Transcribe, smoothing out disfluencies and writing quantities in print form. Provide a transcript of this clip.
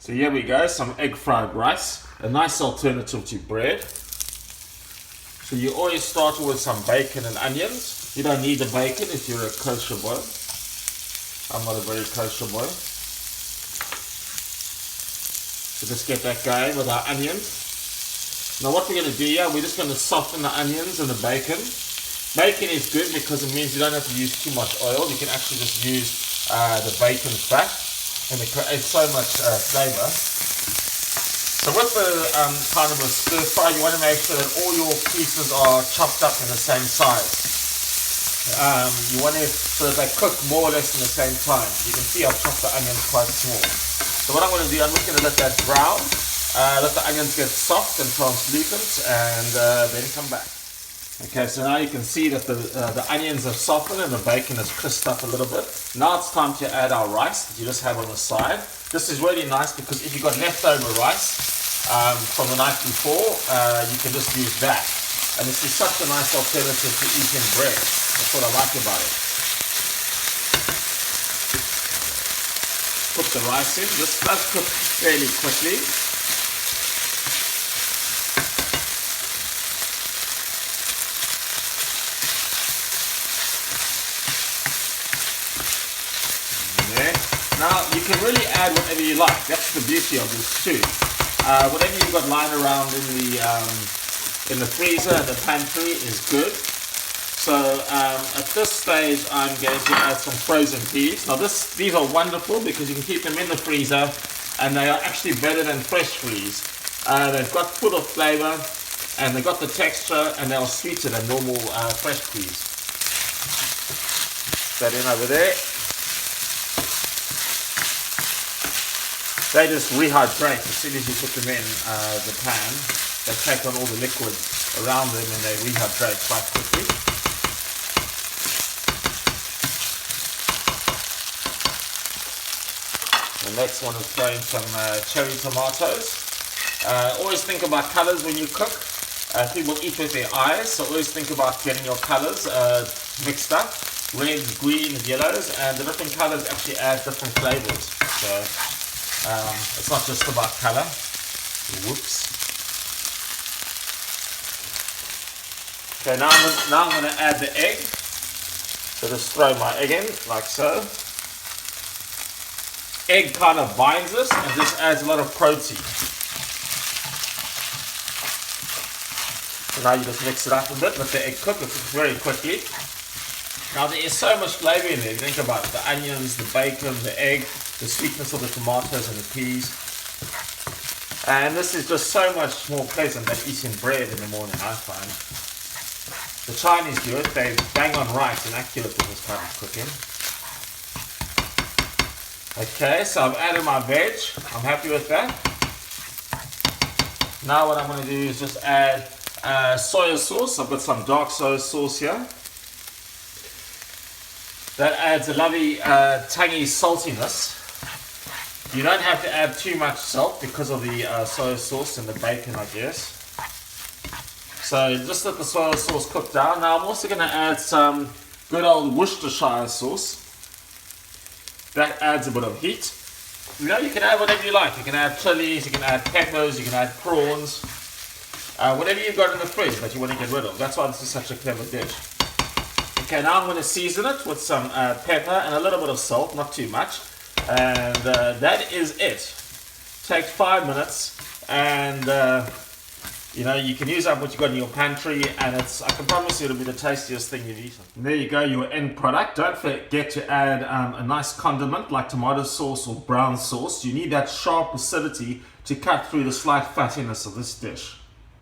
So here we go, some egg fried rice, a nice alternative to bread. So you always start with some bacon and onions. You don't need the bacon if you're a kosher boy. I'm not a very kosher boy. So just get that going with our onions. Now what we're going to do here, we're just going to soften the onions and the bacon. Bacon is good because it means you don't have to use too much oil. You can actually just use the bacon fat, and it creates so much flavor. So with the kind of a stir fry, you want to make sure that all your pieces are chopped up in the same size. You want to, so that they cook more or less in the same time. You can see I've chopped the onions quite small. So what I'm going to do, I'm just going to let that brown, let the onions get soft and translucent, and then come back. Okay, so now you can see that the onions have softened and the bacon has crisped up a little bit. Now it's time to add our rice that you just have on the side. This is really nice because if you've got leftover rice from the night before, you can just use that. And this is such a nice alternative to eating bread. That's what I like about it. Put the rice in. This does cook fairly quickly. Now you can really add whatever you like. That's the beauty of this too. Whatever you've got lying around in the freezer and the pantry is good. So at this stage, I'm going to add some frozen peas. Now these are wonderful because you can keep them in the freezer, and they are actually better than fresh peas. They've got full of flavor, and they've got the texture, and they are sweeter than normal fresh peas. Put that in over there. They just rehydrate as soon as you put them in the pan. They take on all the liquids around them and they rehydrate quite quickly. The next one is throwing some cherry tomatoes. Always think about colors when you cook. People eat with their eyes, so always think about getting your colors mixed up. Reds, greens, yellows, and the different colors actually add different flavors. So it's not just about color. Whoops. Okay, now I'm going to add the egg. So just throw my egg in like so. Egg kind of binds us and just adds a lot of protein. So now you just mix it up a bit, let the egg cook. It cooks very quickly. Now there is so much flavor in there. Think about it. The onions, the bacon, the egg, the sweetness of the tomatoes and the peas. And this is just so much more pleasant than eating bread in the morning, I find. The Chinese do it. They bang on right and accurate with this kind of cooking. Okay, so I've added my veg. I'm happy with that. Now what I'm going to do is just add soy sauce. I've got some dark soy sauce here. That adds a lovely tangy saltiness. You don't have to add too much salt because of the soy sauce and the bacon, I guess. So just let the soy sauce cook down. Now I'm also going to add some good old Worcestershire sauce. That adds a bit of heat. You know, you can add whatever you like. You can add chilies, you can add peppers, you can add prawns. Whatever you've got in the fridge that you want to get rid of. That's why this is such a clever dish. Okay, now I'm going to season it with some pepper and a little bit of salt, not too much. And that is it. Takes 5 minutes, and you know, you can use up what you've got in your pantry, and I can promise you it'll be the tastiest thing you've eaten. And there you go, your end product. Don't forget to add a nice condiment like tomato sauce or brown sauce. You need that sharp acidity to cut through the slight fattiness of this dish.